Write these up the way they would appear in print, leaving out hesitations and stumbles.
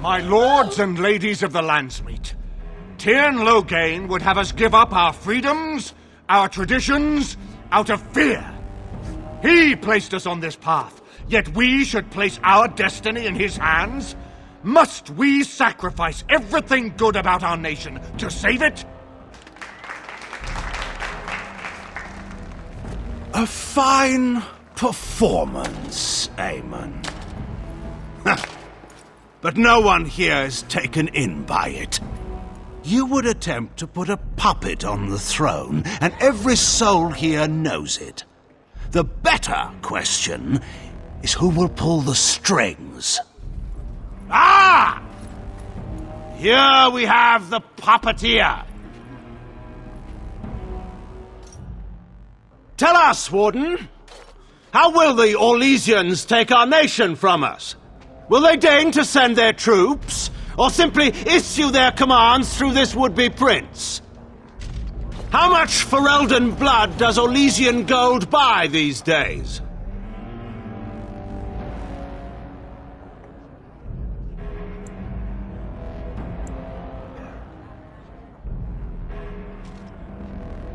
My lords and ladies of the Landsmeet, Tyrn Loghain would have us give up our freedoms, our traditions, out of fear. He placed us on this path, yet we should place our destiny in his hands? Must we sacrifice everything good about our nation to save it? A fine performance, Aemon. But no one here is taken in by it. You would attempt to put a puppet on the throne, and every soul here knows it. The better question is who will pull the strings. Ah! Here we have the puppeteer. Tell us, Warden, how will the Orlesians take our nation from us? Will they deign to send their troops, or simply issue their commands through this would-be prince? How much Ferelden blood does Orlesian gold buy these days?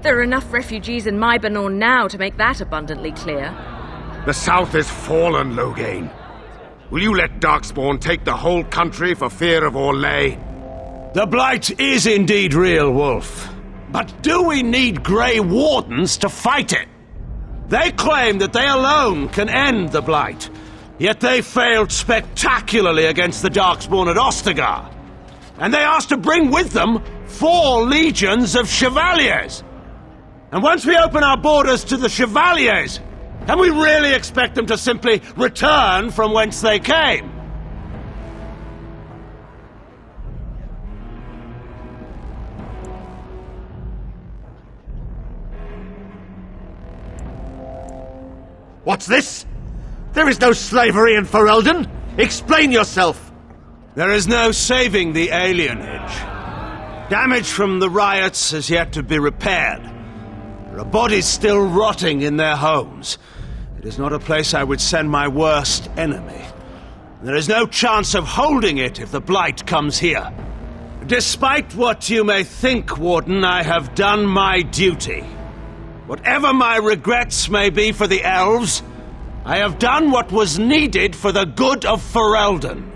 There are enough refugees in Mybanor now to make that abundantly clear. The south is fallen, Loghain. Will you let Darkspawn take the whole country for fear of Orlais? The Blight is indeed real, Wolf. But do we need Grey Wardens to fight it? They claim that they alone can end the Blight, yet they failed spectacularly against the Darkspawn at Ostagar. And they asked to bring with them 4 legions of Chevaliers. And once we open our borders to the Chevaliers, can we really expect them to simply return from whence they came? What's this? There is no slavery in Ferelden! Explain yourself! There is no saving the alienage. Damage from the riots has yet to be repaired. There are bodies still rotting in their homes. It is not a place I would send my worst enemy. There is no chance of holding it if the Blight comes here. Despite what you may think, Warden, I have done my duty. Whatever my regrets may be for the elves, I have done what was needed for the good of Ferelden.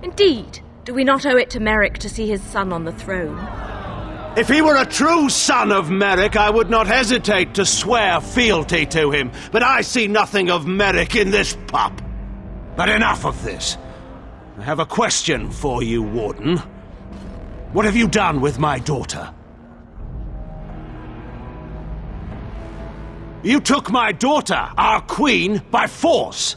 Indeed. Do we not owe it to Merrick to see his son on the throne? If he were a true son of Merrick, I would not hesitate to swear fealty to him. But I see nothing of Merrick in this pup. But enough of this. I have a question for you, Warden. What have you done with my daughter? You took my daughter, our queen, by force,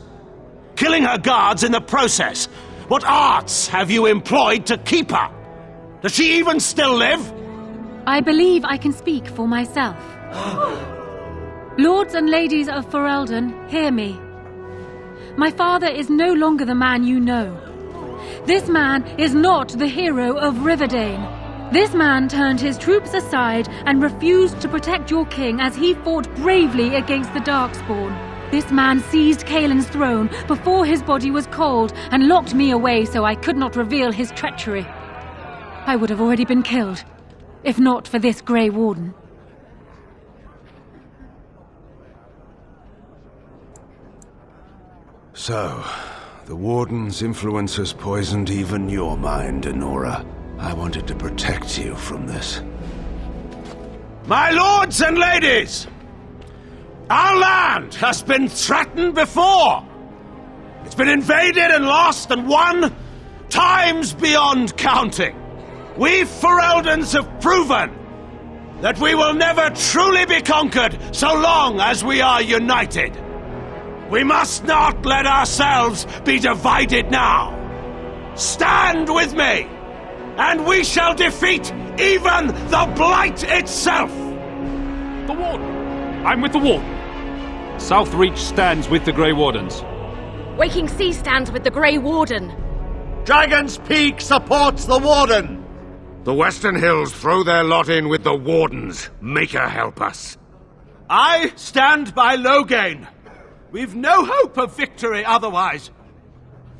killing her guards in the process. What arts have you employed to keep her? Does she even still live? I believe I can speak for myself. Lords and ladies of Ferelden, hear me. My father is no longer the man you know. This man is not the hero of Riverdane. This man turned his troops aside and refused to protect your king as he fought bravely against the Darkspawn. This man seized Kaelin's throne before his body was cold and locked me away so I could not reveal his treachery. I would have already been killed, if not for this Grey Warden. So, the Warden's influence has poisoned even your mind, Enora. I wanted to protect you from this. My lords and ladies! Our land has been threatened before. It's been invaded and lost and won times beyond counting. We Fereldans have proven that we will never truly be conquered so long as we are united. We must not let ourselves be divided now. Stand with me, and we shall defeat even the Blight itself. The Warden. I'm with the Warden. Southreach stands with the Grey Wardens. Waking Sea stands with the Grey Warden. Dragon's Peak supports the Warden! The Western Hills throw their lot in with the Wardens. Make her help us. I stand by Loghain. We've no hope of victory otherwise.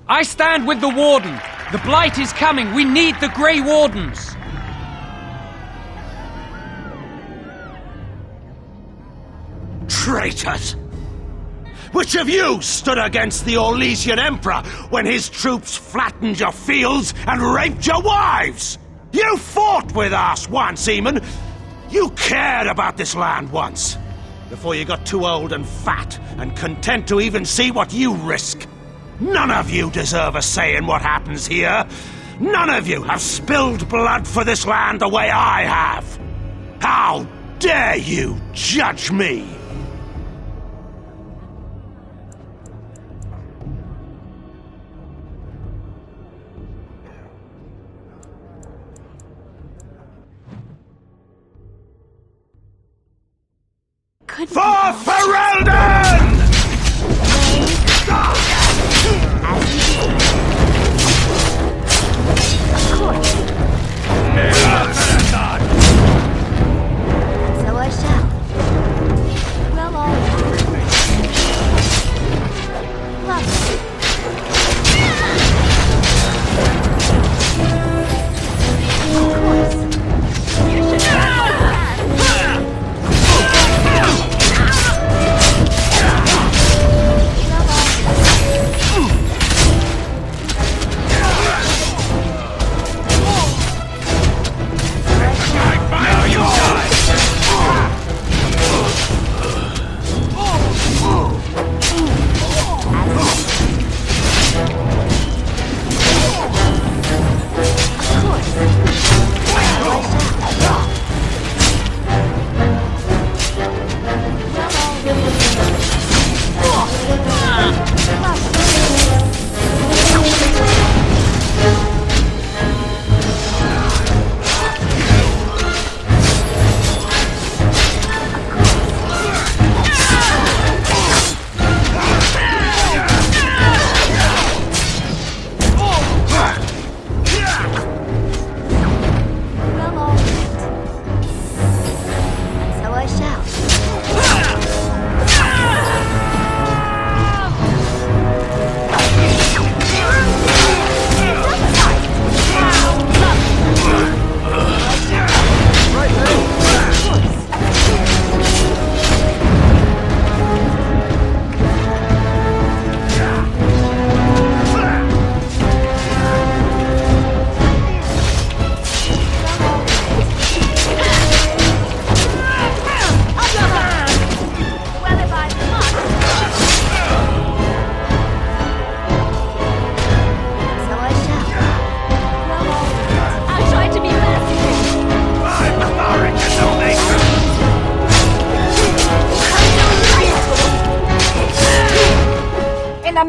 I stand with the Warden. The Blight is coming. We need the Grey Wardens. Traitors! Which of you stood against the Orlesian Emperor when his troops flattened your fields and raped your wives? You fought with us once, Eamon. You cared about this land once, before you got too old and fat and content to even see what you risk. None of you deserve a say in what happens here. None of you have spilled blood for this land the way I have. How dare you judge me? For Ferelden! So I shall. Well, all lovely. Of course. You should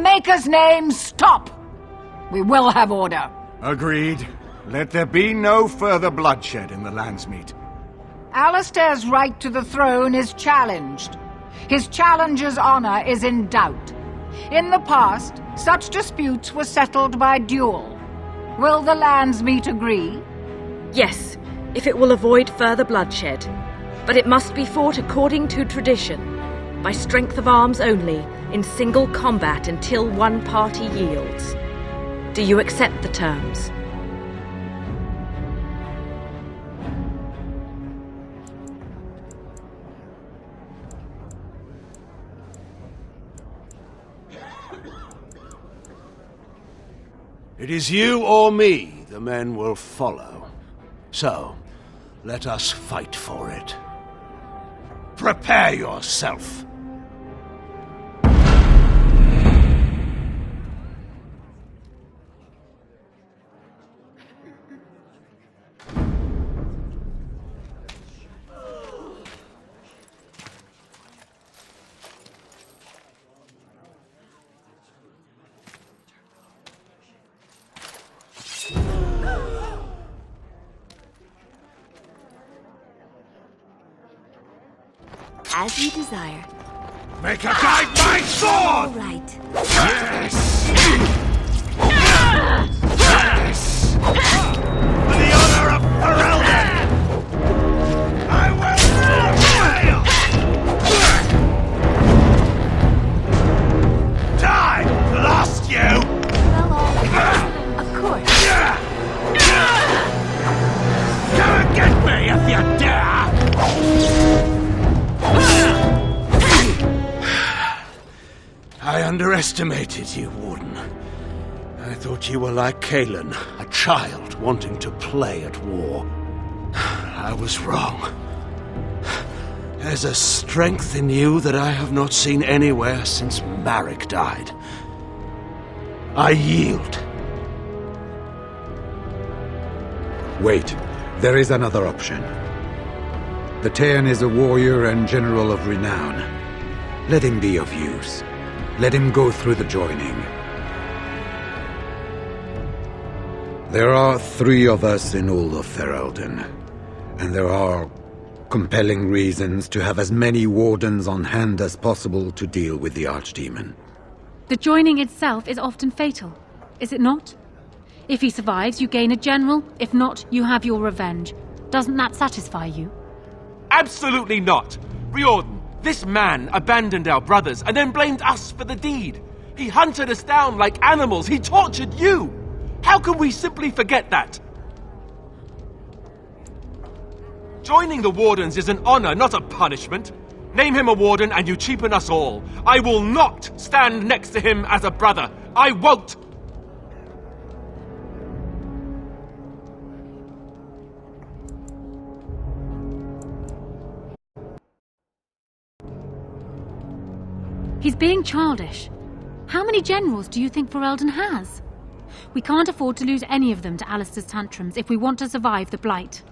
Maker's name, stop! We will have order. Agreed. Let there be no further bloodshed in the Landsmeet. Alistair's right to the throne is challenged. His challenger's honor is in doubt. In the past, such disputes were settled by duel. Will the Landsmeet agree? Yes, if it will avoid further bloodshed. But it must be fought according to tradition, by strength of arms only, in single combat until one party yields. Do you accept the terms? It is you or me the men will follow. So, let us fight for it. Prepare yourself. As you desire. Make a guide my sword! All right. Yes! Yes! For the honor of Ferelden! I will not fail! underestimated you, Warden. I thought you were like Kalen, a child wanting to play at war. I was wrong. There's a strength in you that I have not seen anywhere since Marek died. I yield. Wait, there is another option. The Taern is a warrior and general of renown. Let him be of use. Let him go through the joining. There are 3 of us in all of Ferelden, and there are compelling reasons to have as many wardens on hand as possible to deal with the Archdemon. The joining itself is often fatal, is it not? If he survives, you gain a general. If not, you have your revenge. Doesn't that satisfy you? Absolutely not! Riordan, this man abandoned our brothers and then blamed us for the deed. He hunted us down like animals. He tortured you! How can we simply forget that? Joining the Wardens is an honor, not a punishment. Name him a Warden and you cheapen us all. I will not stand next to him as a brother. I won't! He's being childish. How many generals do you think Ferelden has? We can't afford to lose any of them to Alistair's tantrums if we want to survive the Blight.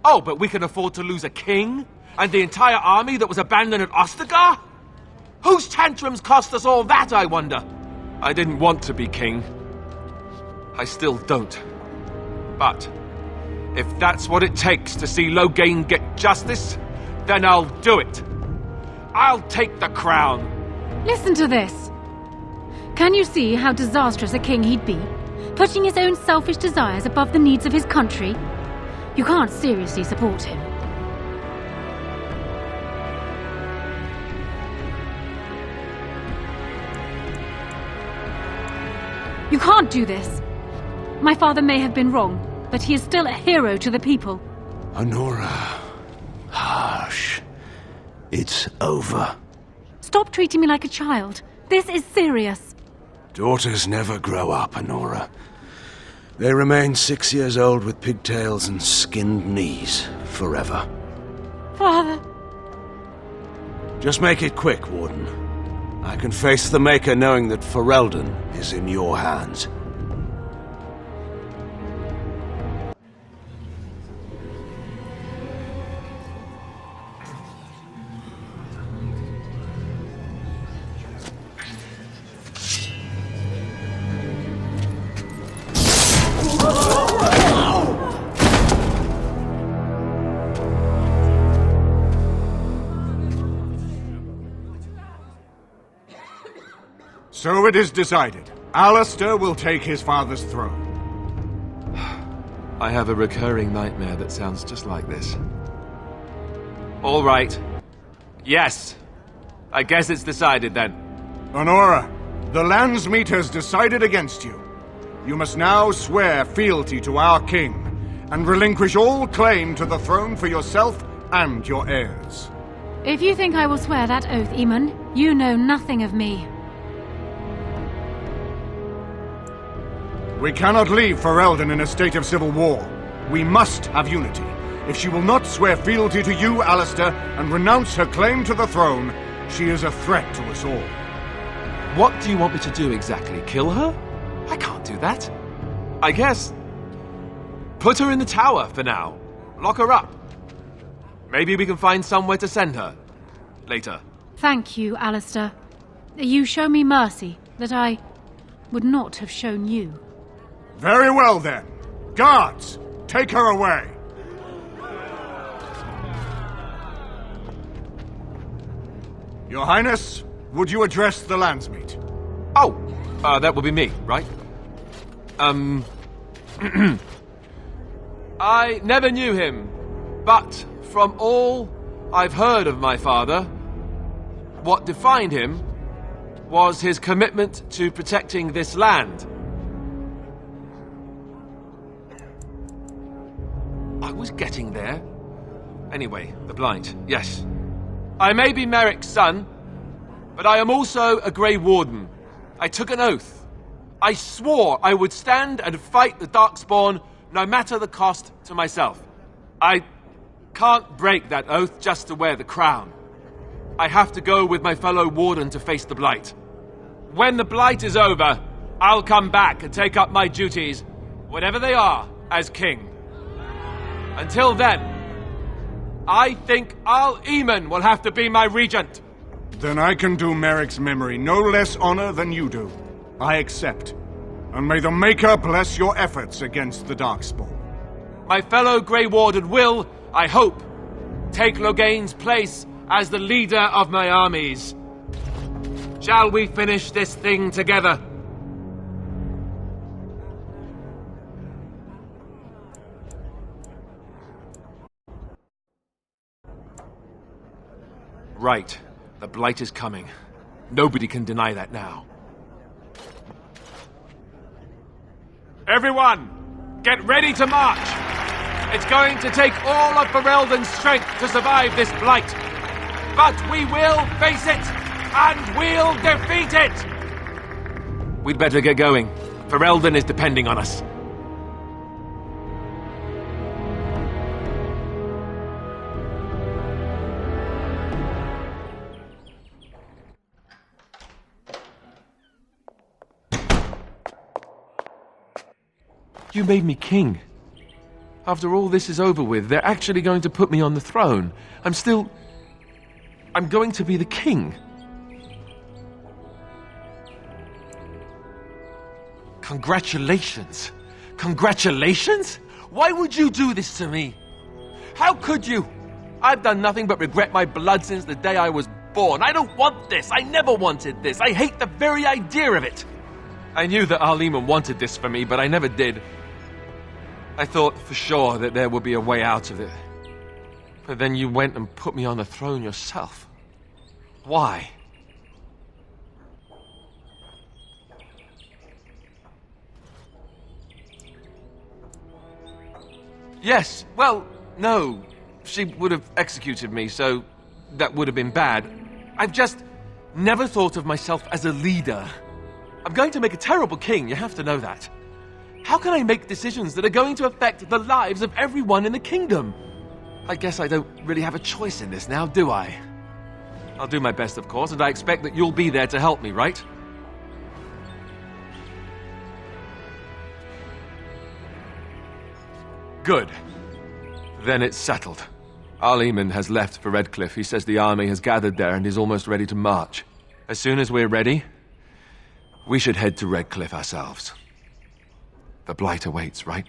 Oh, but we can afford to lose a king? And the entire army that was abandoned at Ostagar? Whose tantrums cost us all that, I wonder? I didn't want to be king. I still don't. But if that's what it takes to see Loghain get justice, then I'll do it. I'll take the crown. Listen to this. Can you see how disastrous a king he'd be? Putting his own selfish desires above the needs of his country? You can't seriously support him. You can't do this. My father may have been wrong, but he is still a hero to the people. Honora. Hush. It's over. Stop treating me like a child. This is serious. Daughters never grow up, Honora. They remain 6 years old with pigtails and skinned knees forever. Father. Just make it quick, Warden. I can face the Maker knowing that Ferelden is in your hands. So it is decided. Alistair will take his father's throne. I have a recurring nightmare that sounds just like this. All right. Yes. I guess it's decided then. Honora, the Landsmeet has decided against you. You must now swear fealty to our king, and relinquish all claim to the throne for yourself and your heirs. If you think I will swear that oath, Eamon, you know nothing of me. We cannot leave Ferelden in a state of civil war. We must have unity. If she will not swear fealty to you, Alistair, and renounce her claim to the throne, she is a threat to us all. What do you want me to do exactly? Kill her? I can't do that. I guess... put her in the tower for now. Lock her up. Maybe we can find somewhere to send her. Later. Thank you, Alistair. You show me mercy that I would not have shown you. Very well, then. Guards, take her away. Your Highness, would you address the Landsmeet? Oh, that would be me, right? I never knew him, but from all I've heard of my father, what defined him was his commitment to protecting this land. I was getting there. Anyway, the Blight, yes. I may be Merrick's son, but I am also a Grey Warden. I took an oath. I swore I would stand and fight the Darkspawn, no matter the cost to myself. I can't break that oath just to wear the crown. I have to go with my fellow Warden to face the Blight. When the Blight is over, I'll come back and take up my duties, whatever they are, as king. Until then, I think Al Eamon will have to be my regent. Then I can do Merrick's memory no less honor than you do. I accept. And may the Maker bless your efforts against the Darkspawn. My fellow Grey Warden will, I hope, take Loghain's place as the leader of my armies. Shall we finish this thing together? Right. The Blight is coming. Nobody can deny that now. Everyone, get ready to march! It's going to take all of Ferelden's strength to survive this Blight. But we will face it, and we'll defeat it! We'd better get going. Ferelden is depending on us. You made me king. After all this is over with, they're actually going to put me on the throne. I'm going to be the king. Congratulations. Congratulations? Why would you do this to me? How could you? I've done nothing but regret my blood since the day I was born. I don't want this. I never wanted this. I hate the very idea of it. I knew that Al Eamon wanted this for me, but I never did. I thought for sure that there would be a way out of it. But then you went and put me on the throne yourself. Why? Yes, well, no. She would have executed me, so that would have been bad. I've just never thought of myself as a leader. I'm going to make a terrible king, you have to know that. How can I make decisions that are going to affect the lives of everyone in the kingdom? I guess I don't really have a choice in this now, do I? I'll do my best, of course, and I expect that you'll be there to help me, right? Good. Then it's settled. Al Eamon has left for Redcliffe. He says the army has gathered there and is almost ready to march. As soon as we're ready, we should head to Redcliffe ourselves. The Blight awaits, right?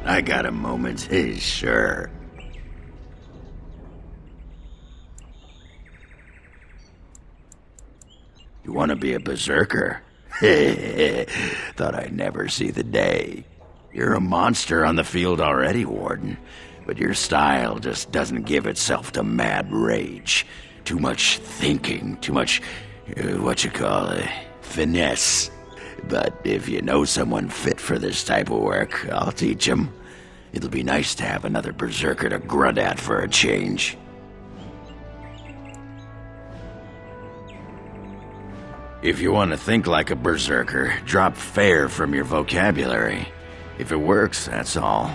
I got a moment, sure. You want to be a berserker? Thought I'd never see the day. You're a monster on the field already, Warden, but your style just doesn't give itself to mad rage. Too much thinking, too much, finesse. But if you know someone fit for this type of work, I'll teach him. It'll be nice to have another berserker to grunt at for a change. If you want to think like a berserker, drop fair from your vocabulary. If it works, that's all.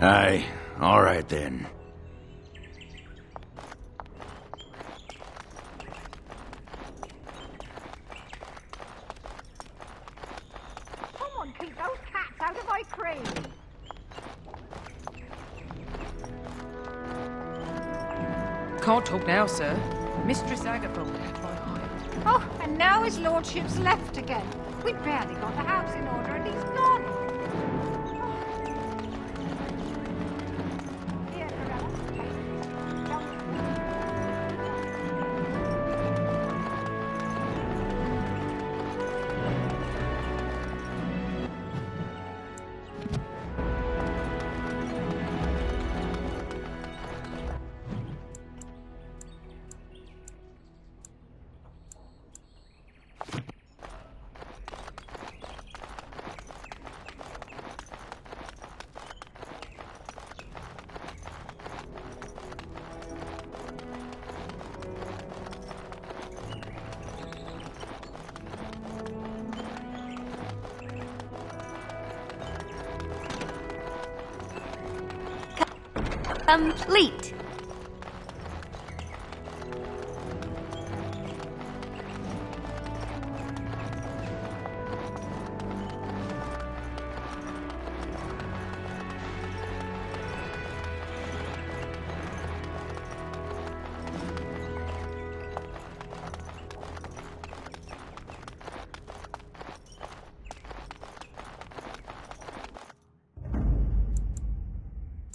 Aye, all right then. Someone keep those cats out of my crate. Can't talk now, sir. Mistress Agathon left behind. Oh, and now his lordship's left again. We'd barely got the house in order and he's gone. Here, Corella. Complete.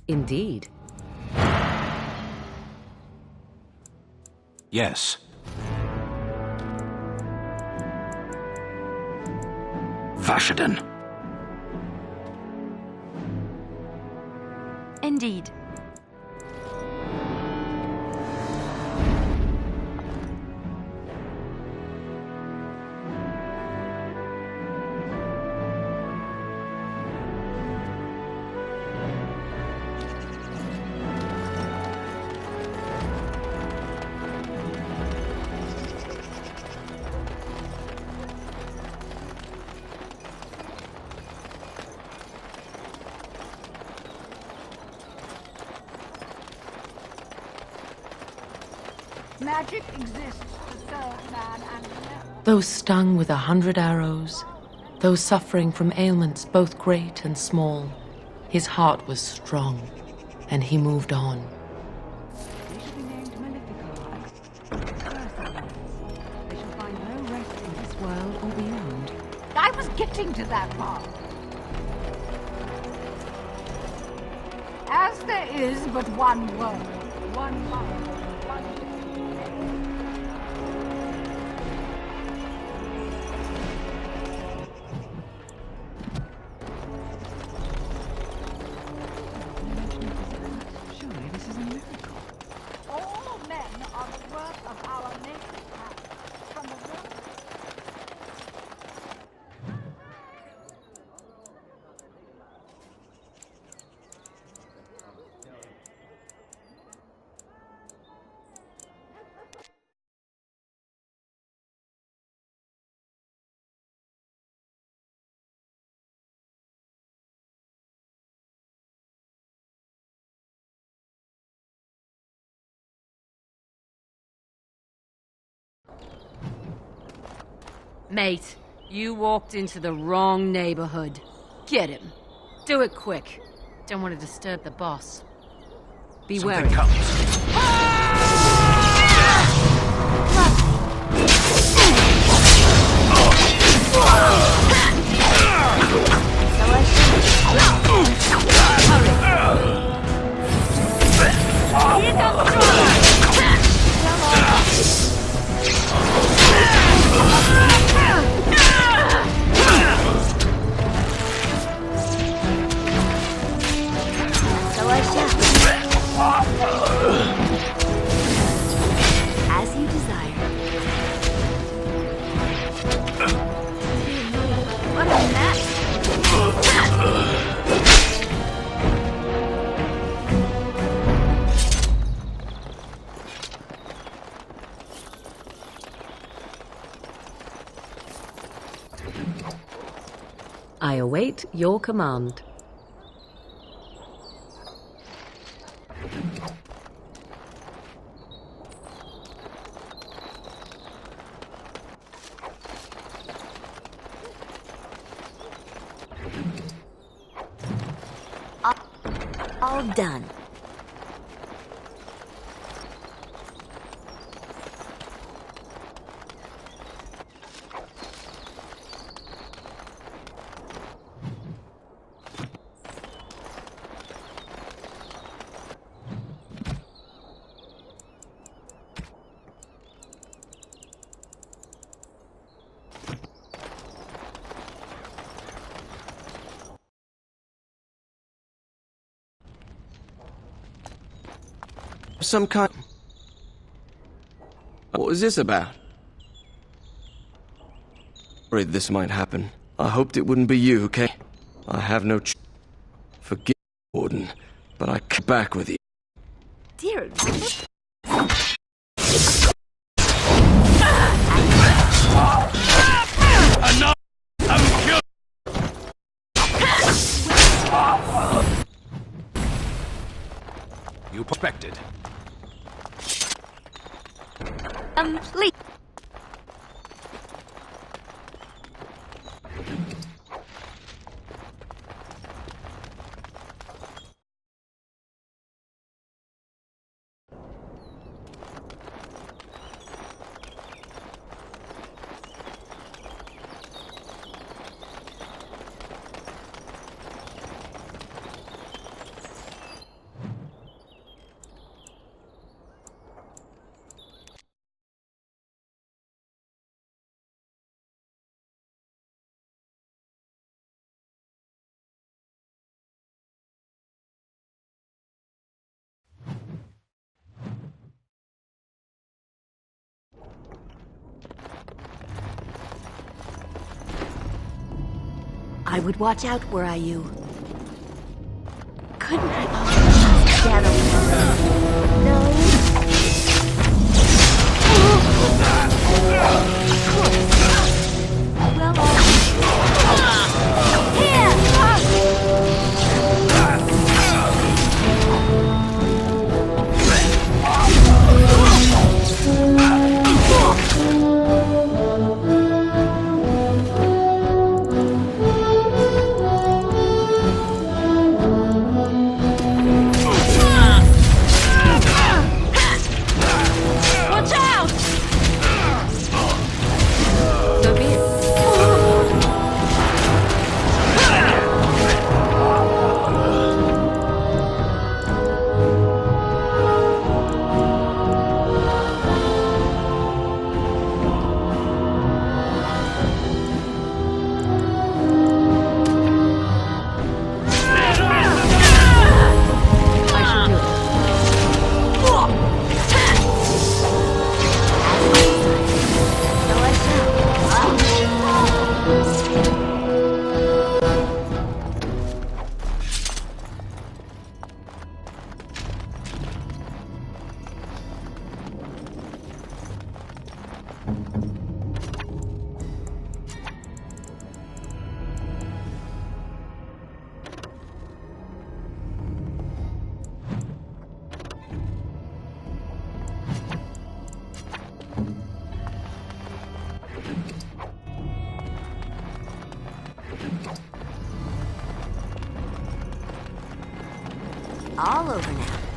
Indeed. Yes. Vashaden. Indeed. Magic exists to serve man and man. Those stung with 100 arrows, those suffering from ailments both great and small, his heart was strong, and he moved on. I was getting to that part. As there is but one world, one mind, one all men are the work of our native hand. From the Roman Mate, you walked into the wrong neighborhood. Get him. Do it quick. Don't want to disturb the boss. Be wary. Something comes. Here comes trouble. So I shall. As you desire. What a mess. I await your command. All done. Some kind... What was this about? Worried this might happen. I hoped it wouldn't be you, okay? I have no Forgive me, Warden, but I come back with you. Dear Lord. Enough! I'm killed! I would watch out, were I you. Couldn't I all just get along? No? All over now.